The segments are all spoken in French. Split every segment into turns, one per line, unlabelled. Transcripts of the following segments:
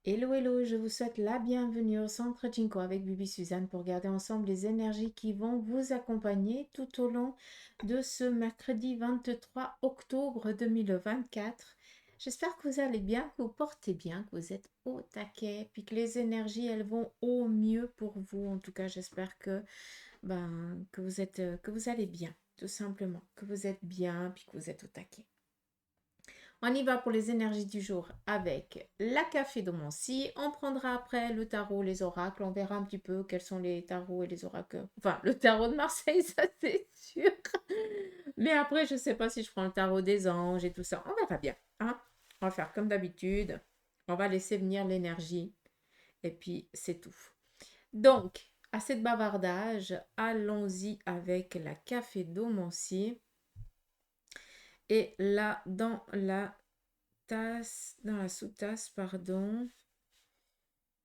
Hello, hello, je vous souhaite la bienvenue au Centre Jinko avec Bibi Suzanne pour regarder ensemble les énergies qui vont vous accompagner tout au long de ce mercredi 23 octobre 2024. J'espère que vous allez bien, que vous portez bien, que vous êtes au taquet, puis que les énergies, elles vont au mieux pour vous. En tout cas, j'espère que vous allez bien, tout simplement, que vous êtes bien, puis que vous êtes au taquet. On y va pour les énergies du jour avec la café de Moncy. On prendra après le tarot, les oracles. On verra un petit peu quels sont les tarots et les oracles. Enfin, le tarot de Marseille, ça c'est sûr. Mais après, je ne sais pas si je prends le tarot des anges et tout ça. On verra bien, hein. On va faire comme d'habitude. On va laisser venir l'énergie. Et puis, c'est tout. Donc, assez de bavardage. Allons-y avec la café d'Omancy. Et là, dans la sous-tasse, pardon.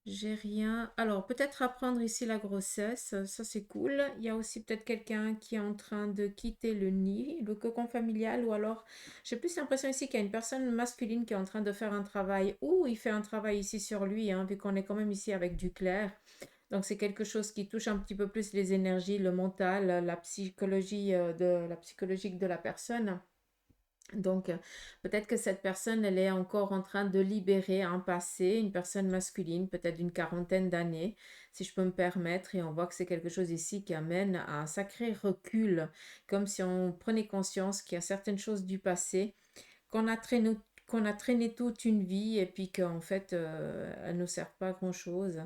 J'ai rien. Alors, peut-être apprendre ici la grossesse, ça c'est cool. Il y a aussi peut-être quelqu'un qui est en train de quitter le nid, le cocon familial, ou alors j'ai plus l'impression ici qu'il y a une personne masculine qui est en train de faire un travail, ou il fait un travail ici sur lui, hein, vu qu'on est quand même ici avec du clair. Donc, c'est quelque chose qui touche un petit peu plus les énergies, le mental, la psychologie la psychologique de la personne. Donc, peut-être que cette personne, elle est encore en train de libérer un passé, une personne masculine, peut-être d'une quarantaine d'années, si je peux me permettre. Et on voit que c'est quelque chose ici qui amène à un sacré recul, comme si on prenait conscience qu'il y a certaines choses du passé qu'on a traîné toute une vie et puis qu'en fait, elles ne servent pas à grand-chose.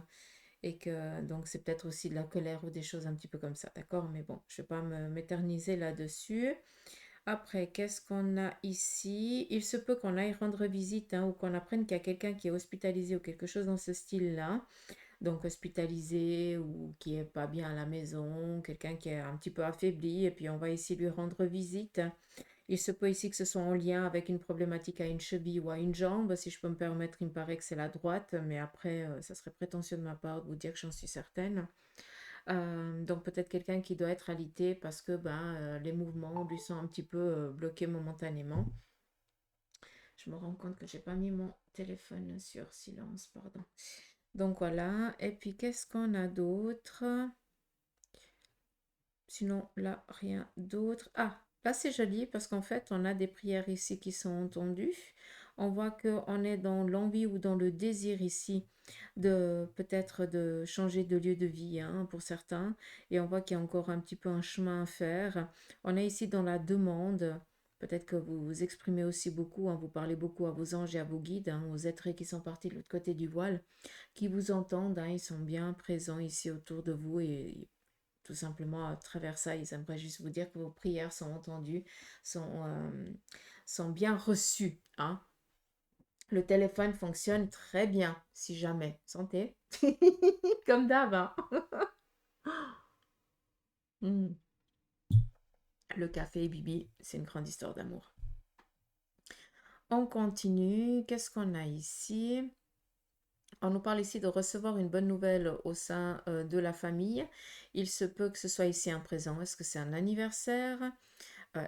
Et que donc c'est peut-être aussi de la colère ou des choses un petit peu comme ça, d'accord? Mais bon, je ne vais pas m'éterniser là-dessus. Après, qu'est-ce qu'on a ici? Il se peut qu'on aille rendre visite, hein, ou qu'on apprenne qu'il y a quelqu'un qui est hospitalisé ou quelque chose dans ce style-là. Donc hospitalisé ou qui est pas bien à la maison, quelqu'un qui est un petit peu affaibli, et puis on va ici lui rendre visite. Il se peut ici que ce soit en lien avec une problématique à une cheville ou à une jambe. Si je peux me permettre, il me paraît que c'est la droite, mais après, ça serait prétentieux de ma part de vous dire que j'en suis certaine. Donc peut-être quelqu'un qui doit être alité parce que les mouvements lui sont un petit peu bloqués momentanément. Je me rends compte que j'ai pas mis mon téléphone sur silence, pardon. Donc voilà, et puis qu'est-ce qu'on a d'autre? Sinon là, rien d'autre. Ah, là c'est joli parce qu'en fait on a des prières ici qui sont entendues. On voit qu'on est dans l'envie ou dans le désir ici de peut-être de changer de lieu de vie, hein, pour certains. Et on voit qu'il y a encore un petit peu un chemin à faire. On est ici dans la demande. Peut-être que vous vous exprimez aussi beaucoup, hein, vous parlez beaucoup à vos anges et à vos guides, hein, aux êtres qui sont partis de l'autre côté du voile, qui vous entendent, hein, ils sont bien présents ici autour de vous et tout simplement à travers ça, ils aimeraient juste vous dire que vos prières sont entendues, sont, euh, sont bien reçues, hein. Le téléphone fonctionne très bien, si jamais. Santé. Comme d'hab, hein. Mm. Le café, Bibi, c'est une grande histoire d'amour. On continue. Qu'est-ce qu'on a ici? On nous parle ici de recevoir une bonne nouvelle au sein de la famille. Il se peut que ce soit ici un présent. Est-ce que c'est un anniversaire?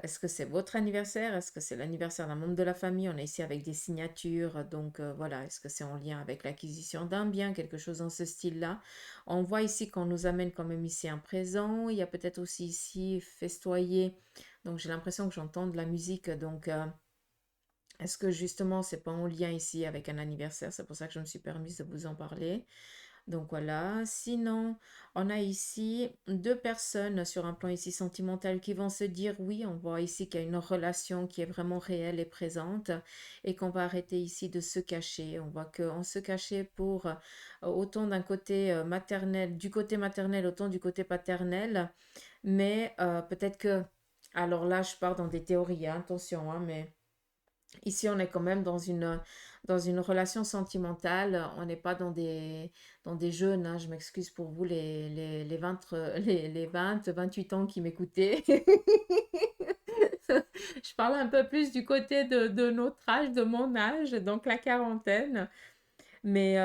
Est-ce que c'est votre anniversaire? Est-ce que c'est l'anniversaire d'un membre de la famille? On est ici avec des signatures, donc voilà, est-ce que c'est en lien avec l'acquisition d'un bien, quelque chose dans ce style-là? On voit ici qu'on nous amène quand même ici un présent. Il y a peut-être aussi ici festoyer. Donc j'ai l'impression que j'entends de la musique. Donc est-ce que justement c'est pas en lien ici avec un anniversaire? C'est pour ça que je me suis permise de vous en parler. Donc voilà, sinon, on a ici deux personnes sur un plan ici sentimental qui vont se dire oui, on voit ici qu'il y a une relation qui est vraiment réelle et présente et qu'on va arrêter ici de se cacher. On voit qu'on se cachait pour autant d'un côté maternel, du côté maternel, autant du côté paternel, mais peut-être que, alors là, je pars dans des théories, hein, attention, hein, mais ici, on est quand même dans une relation sentimentale. On n'est pas dans des jeunes, hein. Je m'excuse pour vous, les 20, les 20, 28 ans qui m'écoutaient. Je parle un peu plus du côté de notre âge, de mon âge, donc la quarantaine. Mais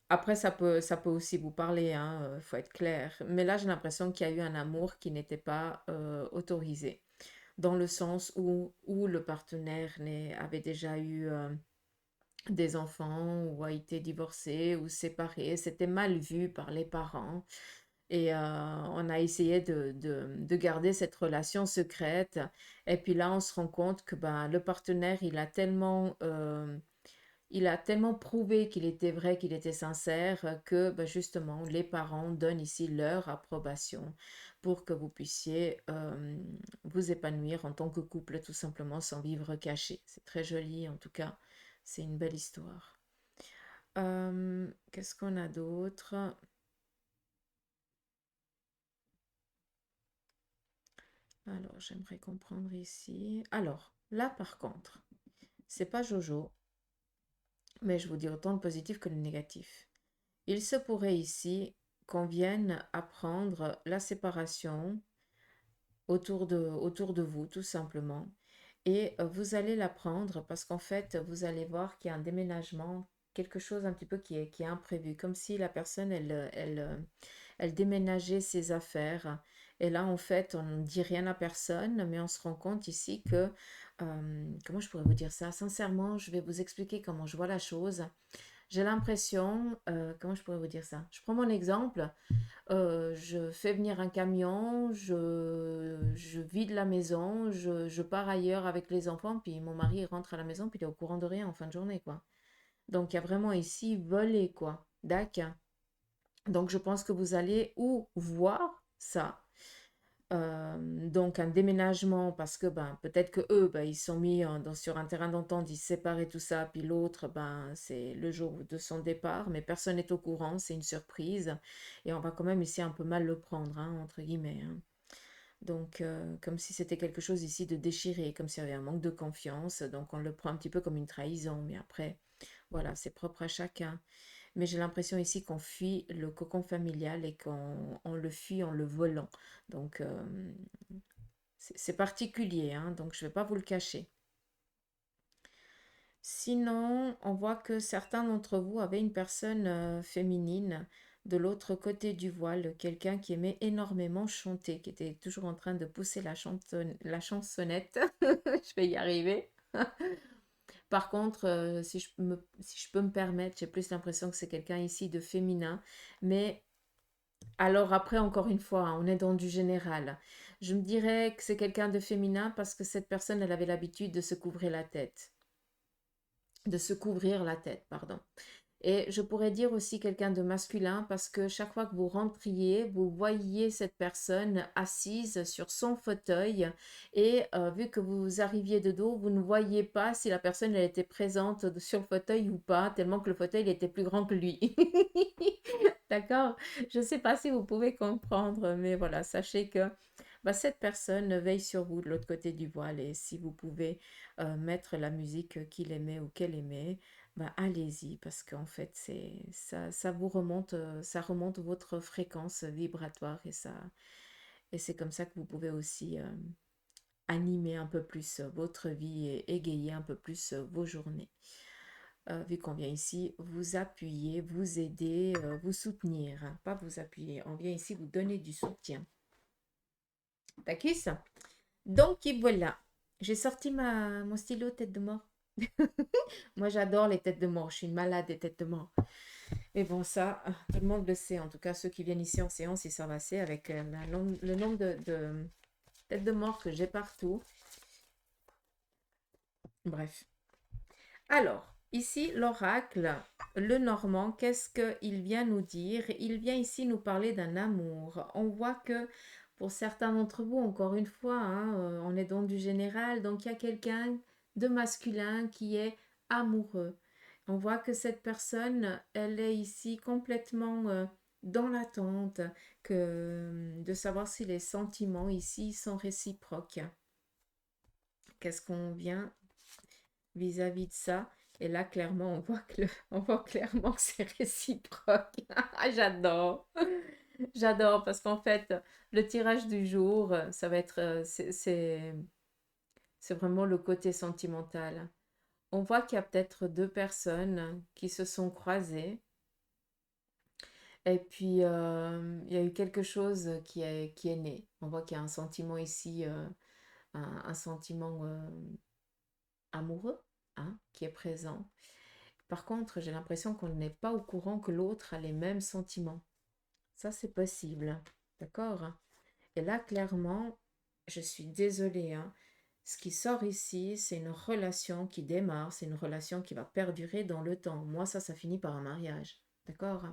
après, ça peut aussi vous parler, hein, faut être clair. Mais là, j'ai l'impression qu'il y a eu un amour qui n'était pas autorisé dans le sens où le partenaire avait déjà eu des enfants ou a été divorcé ou séparé. C'était mal vu par les parents. Et on a essayé de garder cette relation secrète. Et puis là, on se rend compte que ben, le partenaire, il a tellement prouvé qu'il était vrai, qu'il était sincère, que ben, justement, les parents donnent ici leur approbation pour que vous puissiez vous épanouir en tant que couple, tout simplement, sans vivre caché. C'est très joli, en tout cas, c'est une belle histoire. Qu'est-ce qu'on a d'autre? Alors, j'aimerais comprendre ici. Alors, là, par contre, c'est pas Jojo, mais je vous dis autant le positif que le négatif. Il se pourrait ici qu'on vienne apprendre la séparation autour de vous, tout simplement. Et vous allez l'apprendre parce qu'en fait, vous allez voir qu'il y a un déménagement, quelque chose un petit peu qui est imprévu, comme si la personne, elle déménageait ses affaires. Et là, en fait, on ne dit rien à personne, mais on se rend compte ici que, comment je pourrais vous dire ça? Sincèrement, je vais vous expliquer comment je vois la chose. J'ai l'impression, comment je pourrais vous dire ça? Je prends mon exemple, je fais venir un camion, je vide la maison, je pars ailleurs avec les enfants, puis mon mari rentre à la maison, puis il est au courant de rien en fin de journée, quoi. Donc, il y a vraiment ici volé, quoi. D'accord. Donc, je pense que vous allez ou voir ça. Donc, un déménagement, parce que ben, peut-être que eux, ben, ils sont mis sur un terrain d'entente, ils se séparent et tout ça, puis l'autre, ben, c'est le jour de son départ, mais personne n'est au courant, c'est une surprise, et on va quand même ici un peu mal le prendre, hein, entre guillemets, hein. Donc, comme si c'était quelque chose ici de déchiré, comme s'il y avait un manque de confiance, donc on le prend un petit peu comme une trahison, mais après, voilà, c'est propre à chacun. Mais j'ai l'impression ici qu'on fuit le cocon familial et qu'on le fuit en le volant. Donc, c'est particulier, hein, donc je ne vais pas vous le cacher. Sinon, on voit que certains d'entre vous avaient une personne féminine de l'autre côté du voile, quelqu'un qui aimait énormément chanter, qui était toujours en train de pousser la chansonnette. Je vais y arriver. Par contre, si je peux me permettre, j'ai plus l'impression que c'est quelqu'un ici de féminin. Mais alors après, encore une fois, hein, on est dans du général. Je me dirais que c'est quelqu'un de féminin parce que cette personne, elle avait l'habitude de se couvrir la tête. De se couvrir la tête, pardon. Et je pourrais dire aussi quelqu'un de masculin parce que chaque fois que vous rentriez, vous voyiez cette personne assise sur son fauteuil et vu que vous arriviez de dos, vous ne voyiez pas si la personne elle était présente sur le fauteuil ou pas, tellement que le fauteuil il était plus grand que lui. D'accord? Je ne sais pas si vous pouvez comprendre, mais voilà, sachez que bah, cette personne veille sur vous de l'autre côté du voile et si vous pouvez mettre la musique qu'il aimait ou qu'elle aimait, bah, allez-y parce qu'en fait ça vous remonte, ça remonte votre fréquence vibratoire et c'est comme ça que vous pouvez aussi animer un peu plus votre vie et égayer un peu plus vos journées. Vu qu'on vient ici vous appuyer, vous aider, vous soutenir, hein, pas vous appuyer, on vient ici vous donner du soutien. D'accord? Donc, et voilà. J'ai sorti mon stylo tête de mort. Moi, j'adore les têtes de mort. Je suis une malade des têtes de mort. Mais bon, ça, tout le monde le sait. En tout cas, ceux qui viennent ici en séance, ils savent assez avec le nombre de têtes de mort que j'ai partout. Bref. Alors, ici, l'oracle, le Normand, qu'est-ce qu'il vient nous dire? Il vient ici nous parler d'un amour. On voit que pour certains d'entre vous, encore une fois, hein, on est dans du général, donc il y a quelqu'un de masculin qui est amoureux. On voit que cette personne, elle est ici complètement dans l'attente de savoir si les sentiments ici sont réciproques. Qu'est-ce qu'on vient vis-à-vis de ça. Et là, clairement, on voit clairement que c'est réciproque. J'adore. J'adore parce qu'en fait, le tirage du jour, ça va être, c'est vraiment le côté sentimental. On voit qu'il y a peut-être deux personnes qui se sont croisées et puis il y a eu quelque chose qui est né. On voit qu'il y a un sentiment ici, un sentiment amoureux, hein, qui est présent. Par contre, j'ai l'impression qu'on n'est pas au courant que l'autre a les mêmes sentiments. Ça, c'est possible. D'accord? Et là, clairement, je suis désolée, hein. Ce qui sort ici, c'est une relation qui démarre, c'est une relation qui va perdurer dans le temps. Moi, ça finit par un mariage. D'accord?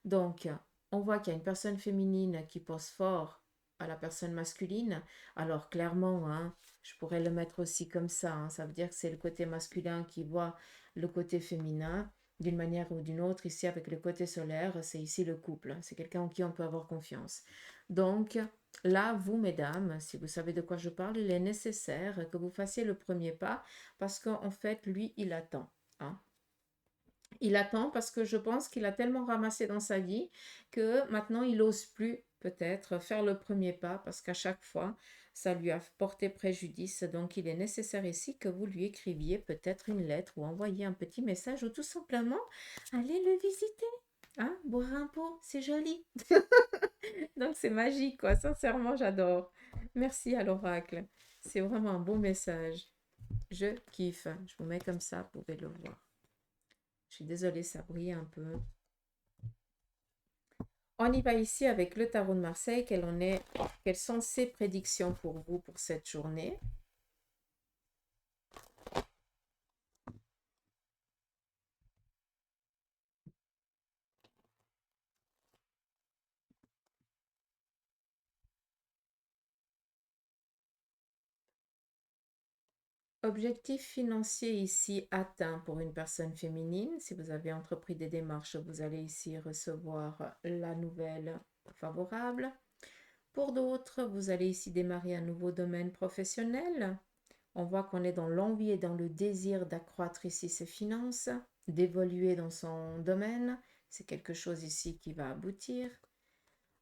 Donc, on voit qu'il y a une personne féminine qui pose fort à la personne masculine. Alors, clairement, hein, je pourrais le mettre aussi comme ça, hein. Ça veut dire que c'est le côté masculin qui voit le côté féminin d'une manière ou d'une autre. Ici, avec le côté solaire, c'est ici le couple. C'est quelqu'un en qui on peut avoir confiance. Donc, là, vous, mesdames, si vous savez de quoi je parle, il est nécessaire que vous fassiez le premier pas parce qu'en fait, lui, il attend, hein. Il attend parce que je pense qu'il a tellement ramassé dans sa vie que maintenant il n'ose plus peut-être faire le premier pas parce qu'à chaque fois ça lui a porté préjudice. Donc il est nécessaire ici que vous lui écriviez peut-être une lettre ou envoyiez un petit message ou tout simplement allez le visiter. Hein, boire un pot, c'est joli. Donc c'est magique quoi, sincèrement j'adore. Merci à l'oracle. C'est vraiment un beau message. Je kiffe. Je vous mets comme ça, vous pouvez le voir. Je suis désolée, ça brille un peu. On y va ici avec le tarot de Marseille. Quelles sont ses prédictions pour vous pour cette journée? Objectif financier ici atteint pour une personne féminine. Si vous avez entrepris des démarches, vous allez ici recevoir la nouvelle favorable. Pour d'autres, vous allez ici démarrer un nouveau domaine professionnel. On voit qu'on est dans l'envie et dans le désir d'accroître ici ses finances, d'évoluer dans son domaine. C'est quelque chose ici qui va aboutir.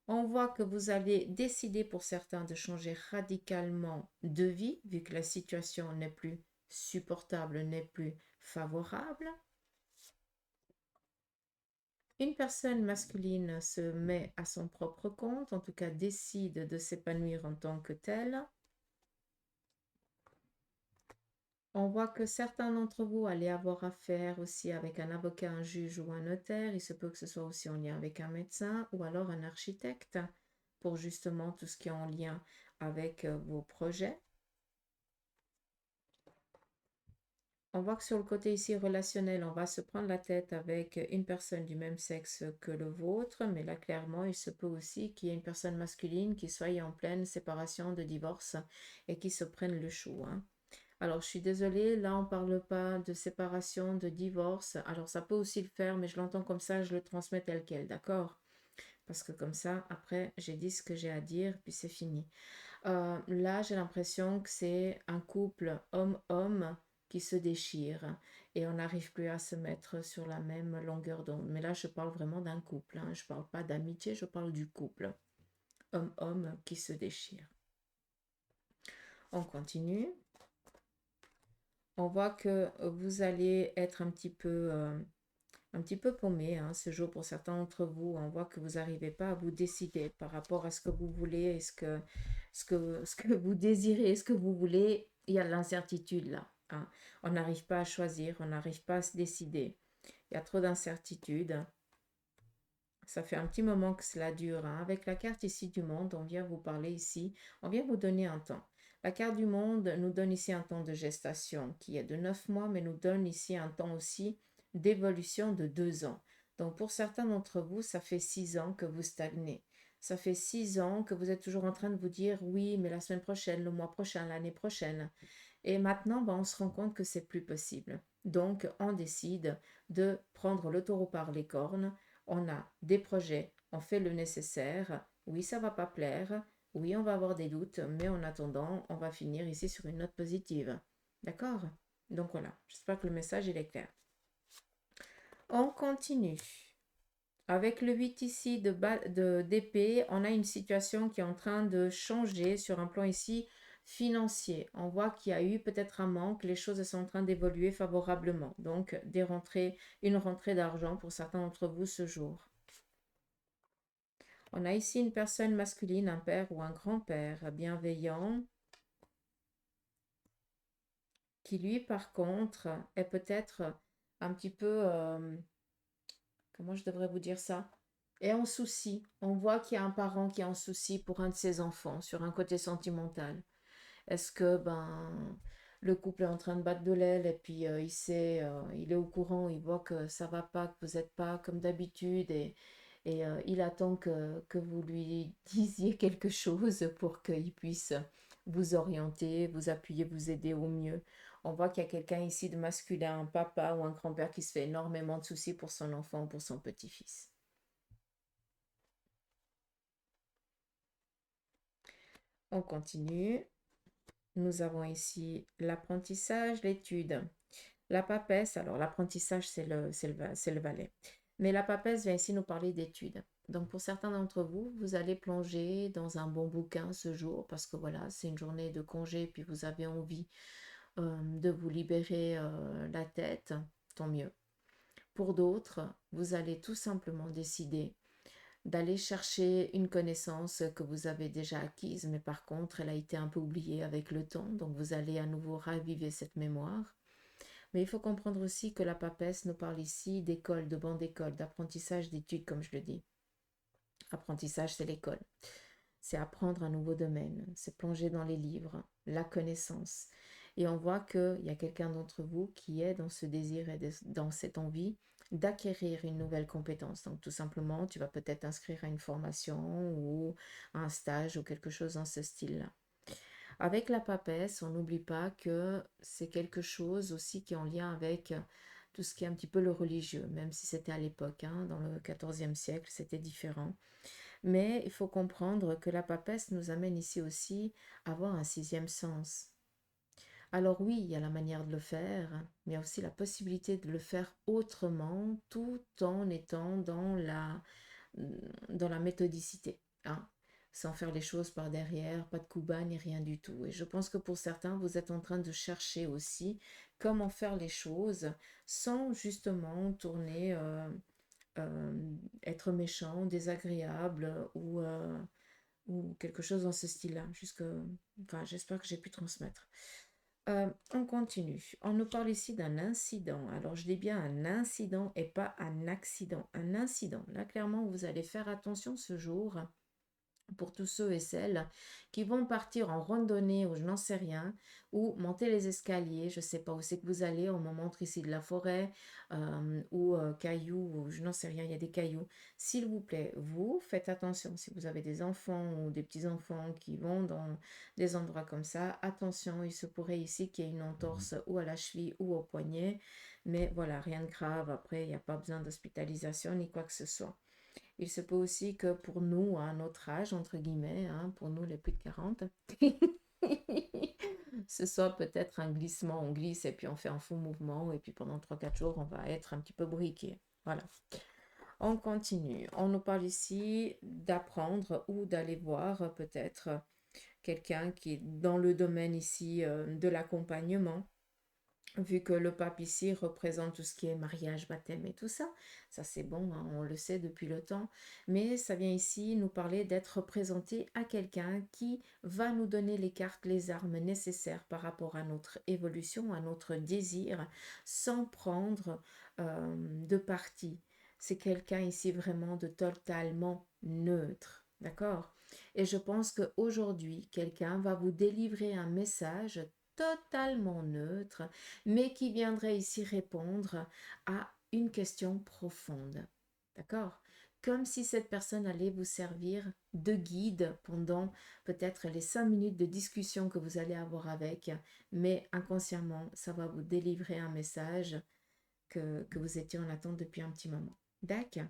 On voit que vous allez décider pour certains de changer radicalement de vie, vu que la situation n'est plus supportable, n'est plus favorable. Une personne masculine se met à son propre compte, en tout cas décide de s'épanouir en tant que telle. On voit que certains d'entre vous allez avoir affaire aussi avec un avocat, un juge ou un notaire. Il se peut que ce soit aussi en lien avec un médecin ou alors un architecte pour justement tout ce qui est en lien avec vos projets. On voit que sur le côté ici relationnel, on va se prendre la tête avec une personne du même sexe que le vôtre, mais là clairement, il se peut aussi qu'il y ait une personne masculine qui soit en pleine séparation, de divorce et qui se prenne le chou, hein. Alors, je suis désolée, là, on ne parle pas de séparation, de divorce. Alors, ça peut aussi le faire, mais je l'entends comme ça, je le transmets tel quel, d'accord? Parce que comme ça, après, j'ai dit ce que j'ai à dire, puis c'est fini. Là, j'ai l'impression que c'est un couple homme-homme qui se déchire et on n'arrive plus à se mettre sur la même longueur d'onde. Mais là, je parle vraiment d'un couple, hein. Je ne parle pas d'amitié, je parle du couple homme-homme qui se déchire. On continue. On voit que vous allez être un petit peu paumé, hein, ce jour pour certains d'entre vous. On voit que vous n'arrivez pas à vous décider par rapport à ce que vous voulez et ce que vous désirez, ce que vous voulez. Il y a de l'incertitude là, hein. On n'arrive pas à choisir, on n'arrive pas à se décider. Il y a trop d'incertitudes. Ça fait un petit moment que cela dure, hein. Avec la carte ici du monde, on vient vous parler ici, on vient vous donner un temps. La carte du monde nous donne ici un temps de gestation qui est de 9 mois, mais nous donne ici un temps aussi d'évolution de 2 ans. Donc pour certains d'entre vous, ça fait 6 ans que vous stagnez. Ça fait 6 ans que vous êtes toujours en train de vous dire oui, mais la semaine prochaine, le mois prochain, l'année prochaine. Et maintenant, ben, on se rend compte que c'est plus possible. Donc on décide de prendre le taureau par les cornes. On a des projets, on fait le nécessaire. Oui, ça va pas plaire. Oui, on va avoir des doutes, mais en attendant, on va finir ici sur une note positive. D'accord? Donc voilà, j'espère que le message il est clair. On continue. Avec le 8 ici d'épée, on a une situation qui est en train de changer sur un plan ici financier. On voit qu'il y a eu peut-être un manque, les choses sont en train d'évoluer favorablement. Donc, une rentrée d'argent pour certains d'entre vous ce jour. On a ici une personne masculine, un père ou un grand-père bienveillant, qui lui, par contre, est peut-être un petit peu, comment je devrais vous dire ça? Est en souci. On voit qu'il y a un parent qui est en souci pour un de ses enfants sur un côté sentimental. Est-ce que le couple est en train de battre de l'aile et puis il est au courant, il voit que ça va pas, que vous n'êtes pas comme d'habitude et il attend que vous lui disiez quelque chose pour qu'il puisse vous orienter, vous appuyer, vous aider au mieux. On voit qu'il y a quelqu'un ici de masculin, un papa ou un grand-père qui se fait énormément de soucis pour son enfant ou pour son petit-fils. On continue. Nous avons ici l'apprentissage, l'étude. La papesse, alors l'apprentissage, c'est le valet. Mais la papesse vient ici nous parler d'études. Donc pour certains d'entre vous, vous allez plonger dans un bon bouquin ce jour parce que voilà, c'est une journée de congé puis vous avez envie de vous libérer la tête, tant mieux. Pour d'autres, vous allez tout simplement décider d'aller chercher une connaissance que vous avez déjà acquise, mais par contre, elle a été un peu oubliée avec le temps, donc vous allez à nouveau raviver cette mémoire. Mais il faut comprendre aussi que la papesse nous parle ici d'école, de banc d'école, d'apprentissage, d'études, comme je le dis. Apprentissage, c'est l'école. C'est apprendre un nouveau domaine, c'est plonger dans les livres, la connaissance. Et on voit qu'il y a quelqu'un d'entre vous qui est dans ce désir et dans cette envie d'acquérir une nouvelle compétence. Donc tout simplement, tu vas peut-être t'inscrire à une formation ou à un stage ou quelque chose dans ce style-là. Avec la papesse, on n'oublie pas que c'est quelque chose aussi qui est en lien avec tout ce qui est un petit peu le religieux, même si c'était à l'époque, hein, dans le XIVe siècle, c'était différent. Mais il faut comprendre que la papesse nous amène ici aussi à avoir un sixième sens. Alors oui, il y a la manière de le faire, mais il y a aussi la possibilité de le faire autrement, tout en étant dans la méthodicité, hein, sans faire les choses par derrière, pas de coup bas ni rien du tout. Et je pense que pour certains, vous êtes en train de chercher aussi comment faire les choses sans justement tourner, être méchant, désagréable ou quelque chose dans ce style-là. Enfin, j'espère que j'ai pu transmettre. On continue. On nous parle ici d'un incident. Alors, je dis bien un incident et pas un accident. Un incident. Là, clairement, vous allez faire attention ce jour pour tous ceux et celles qui vont partir en randonnée ou je n'en sais rien, ou monter les escaliers, je ne sais pas où c'est que vous allez, on me montre ici de la forêt ou cailloux, ou je n'en sais rien, il y a des cailloux. S'il vous plaît, vous faites attention si vous avez des enfants ou des petits-enfants qui vont dans des endroits comme ça, attention, il se pourrait ici qu'il y ait une entorse ou à la cheville ou au poignet, mais voilà, rien de grave, après il n'y a pas besoin d'hospitalisation ni quoi que ce soit. Il se peut aussi que pour nous, à notre âge, entre guillemets, hein, pour nous les plus de 40, ce soit peut-être un glissement, on glisse et puis on fait un faux mouvement et puis pendant 3 4 jours, on va être un petit peu briqué. Voilà. On continue. On nous parle ici d'apprendre ou d'aller voir peut-être quelqu'un qui est dans le domaine ici de l'accompagnement, vu que le pape ici représente tout ce qui est mariage, baptême et tout ça. Ça c'est bon, hein, on le sait depuis le temps. Mais ça vient ici nous parler d'être représenté à quelqu'un qui va nous donner les cartes, les armes nécessaires par rapport à notre évolution, à notre désir, sans prendre de parti. C'est quelqu'un ici vraiment de totalement neutre. D'accord? Et je pense qu'aujourd'hui, quelqu'un va vous délivrer un message totalement neutre, mais qui viendrait ici répondre à une question profonde. D'accord? Comme si cette personne allait vous servir de guide pendant peut-être les 5 minutes de discussion que vous allez avoir avec, mais inconsciemment, ça va vous délivrer un message que vous étiez en attente depuis un petit moment. D'accord?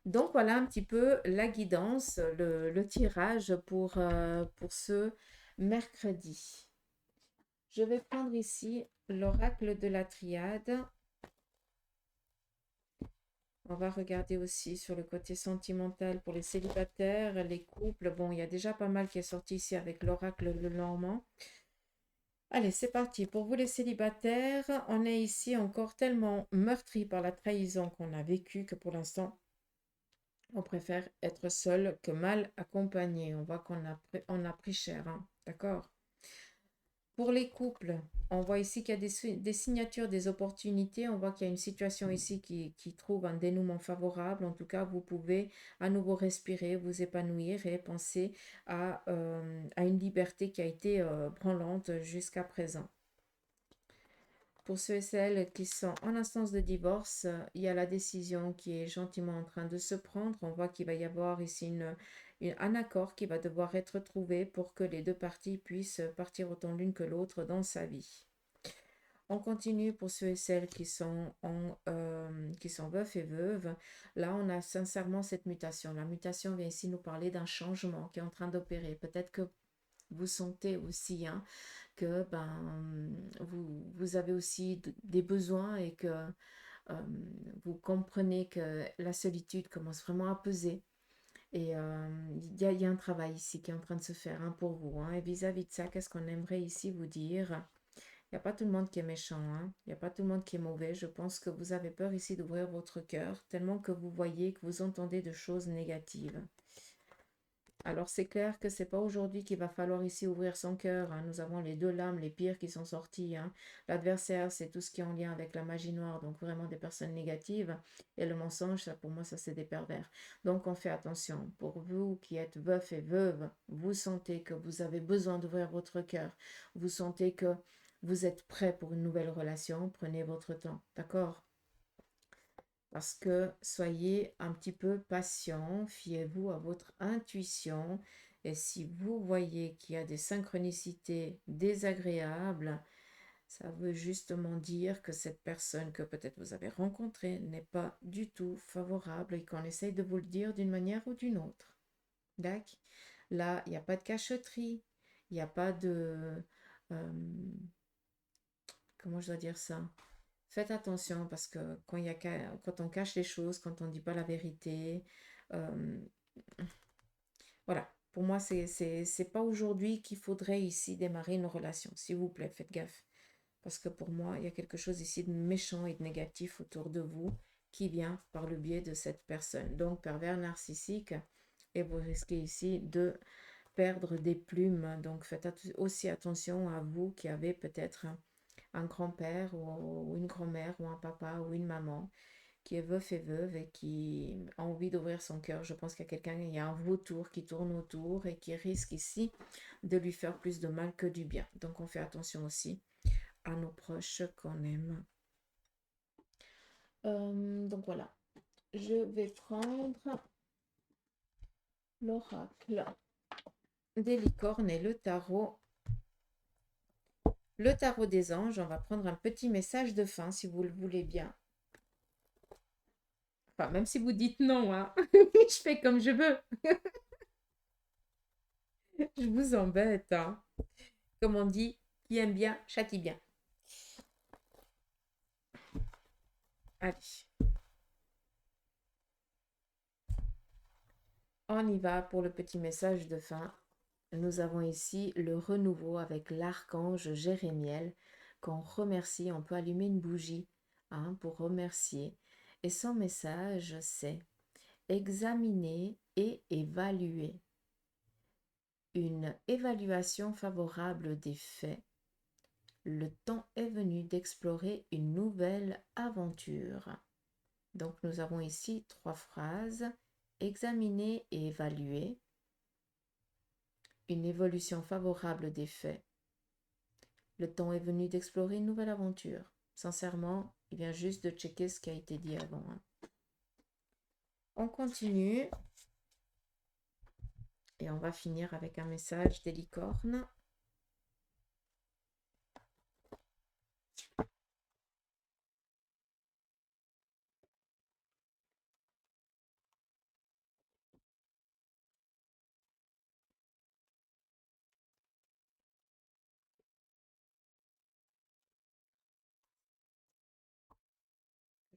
Donc voilà un petit peu la guidance, le tirage pour ce mercredi. Je vais prendre ici l'oracle de la triade. On va regarder aussi sur le côté sentimental pour les célibataires, les couples. Bon, il y a déjà pas mal qui est sorti ici avec l'oracle de Normand. Allez, c'est parti. Pour vous les célibataires, on est ici encore tellement meurtri par la trahison qu'on a vécue que pour l'instant, on préfère être seul que mal accompagné. On voit qu'on a pris cher, hein, d'accord? Pour les couples, on voit ici qu'il y a des signatures, des opportunités. On voit qu'il y a une situation ici qui trouve un dénouement favorable. En tout cas, vous pouvez à nouveau respirer, vous épanouir et penser à une liberté qui a été branlante jusqu'à présent. Pour ceux et celles qui sont en instance de divorce, il y a la décision qui est gentiment en train de se prendre. On voit qu'il va y avoir ici un accord qui va devoir être trouvé pour que les deux parties puissent partir autant l'une que l'autre dans sa vie. On continue pour ceux et celles qui sont veufs et veuves. Là, on a sincèrement cette mutation. La mutation vient ici nous parler d'un changement qui est en train d'opérer. Peut-être que vous sentez aussi que vous avez aussi des besoins et que vous comprenez que la solitude commence vraiment à peser. Et il y a un travail ici qui est en train de se faire pour vous. Et vis-à-vis de ça, qu'est-ce qu'on aimerait ici vous dire? Il n'y a pas tout le monde qui est méchant, il n'y a pas tout le monde qui est mauvais. Je pense que vous avez peur ici d'ouvrir votre cœur, tellement que vous voyez, que vous entendez de choses négatives. Alors c'est clair que c'est pas aujourd'hui qu'il va falloir ici ouvrir son cœur. Nous avons les deux lames, les pires qui sont sorties. L'adversaire, c'est tout ce qui est en lien avec la magie noire, donc vraiment des personnes négatives. Et le mensonge, ça pour moi, ça c'est des pervers. Donc on fait attention. Pour vous qui êtes veuf et veuve, vous sentez que vous avez besoin d'ouvrir votre cœur. Vous sentez que vous êtes prêt pour une nouvelle relation. Prenez votre temps, d'accord? Parce que soyez un petit peu patient, fiez-vous à votre intuition. Et si vous voyez qu'il y a des synchronicités désagréables, ça veut justement dire que cette personne que peut-être vous avez rencontrée n'est pas du tout favorable et qu'on essaye de vous le dire d'une manière ou d'une autre. D'accord? Là, il n'y a pas de cachotterie, il n'y a pas de... euh, comment je dois dire ça? Faites attention parce que quand on cache les choses, quand on ne dit pas la vérité, euh, voilà. Pour moi, c'est pas aujourd'hui qu'il faudrait ici démarrer une relation. S'il vous plaît, faites gaffe. Parce que pour moi, il y a quelque chose ici de méchant et de négatif autour de vous qui vient par le biais de cette personne. Donc, pervers narcissique, et vous risquez ici de perdre des plumes. Donc, faites aussi attention à vous qui avez peut-être un grand-père ou une grand-mère ou un papa ou une maman qui est veuf et veuve et qui a envie d'ouvrir son cœur. Je pense qu'il y a quelqu'un, il y a un vautour qui tourne autour et qui risque ici de lui faire plus de mal que du bien. Donc on fait attention aussi à nos proches qu'on aime. Donc voilà, je vais prendre l'oracle des licornes et le tarot. Le tarot des anges, on va prendre un petit message de fin si vous le voulez bien. Enfin, même si vous dites non, je fais comme je veux. Je vous embête, Comme on dit, qui aime bien, châtie bien. Allez. On y va pour le petit message de fin. Nous avons ici le renouveau avec l'archange Jérémiel qu'on remercie. On peut allumer une bougie pour remercier. Et son message, c'est examiner et évaluer. Une évaluation favorable des faits. Le temps est venu d'explorer une nouvelle aventure. Donc nous avons ici 3 phrases. Examiner et évaluer. Une évolution favorable des faits. Le temps est venu d'explorer une nouvelle aventure. Sincèrement, il vient juste de checker ce qui a été dit avant. On continue. Et on va finir avec un message des licornes.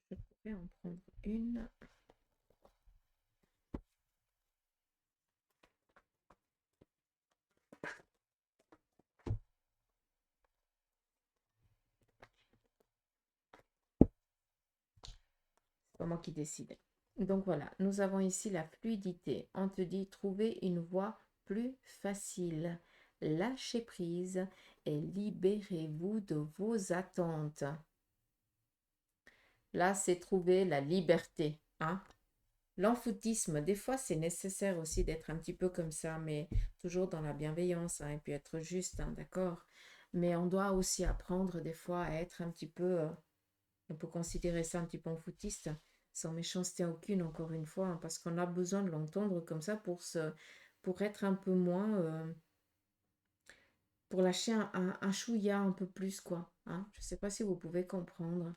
Je pourrais en prendre une. C'est pas moi qui décide. Donc voilà, nous avons ici la fluidité. On te dit trouver une voie plus facile. lâchez prise et libérez-vous de vos attentes. Là, c'est trouver la liberté, hein. L'enfoutisme, des fois, c'est nécessaire aussi d'être un petit peu comme ça, mais toujours dans la bienveillance, hein, et puis être juste, hein, d'accord? Mais on doit aussi apprendre des fois à être un petit peu, on peut considérer ça un petit peu enfoutiste, sans méchanceté aucune, encore une fois, hein, parce qu'on a besoin de l'entendre comme ça pour être un peu moins, pour lâcher un chouïa un peu plus, quoi, hein. Je sais pas si vous pouvez comprendre.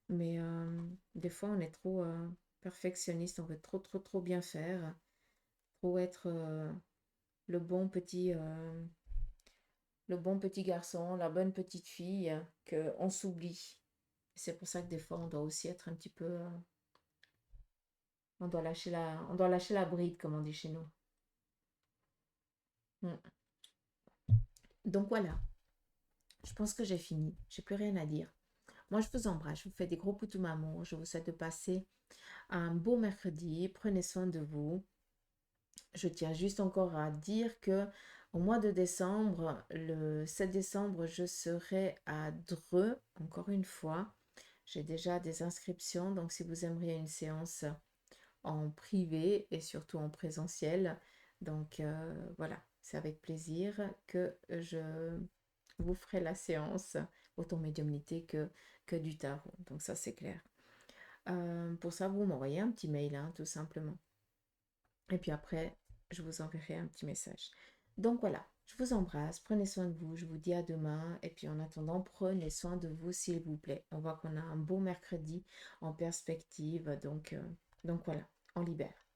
Mais des fois, on est trop perfectionniste, on veut trop, trop, trop bien faire, trop être le bon petit, euh, le bon petit garçon, la bonne petite fille, qu'on s'oublie. C'est pour ça que des fois, on doit aussi être un petit peu, on doit lâcher la bride, comme on dit chez nous. Mm. Donc voilà, je pense que j'ai fini. J'ai plus rien à dire. Moi, je vous embrasse, je vous fais des gros poutous maman. Je vous souhaite de passer un beau mercredi. Prenez soin de vous. Je tiens juste encore à dire que au mois de décembre, le 7 décembre, je serai à Dreux, encore une fois. J'ai déjà des inscriptions, donc si vous aimeriez une séance en privé et surtout en présentiel, donc voilà, c'est avec plaisir que je vous ferai la séance, autant médiumnité que du tarot. Donc ça, c'est clair. Pour ça, vous m'envoyez un petit mail, hein, tout simplement. Et puis après, je vous enverrai un petit message. Donc voilà, je vous embrasse, prenez soin de vous, je vous dis à demain. Et puis en attendant, prenez soin de vous s'il vous plaît. On voit qu'on a un beau mercredi en perspective. Donc voilà, on libère.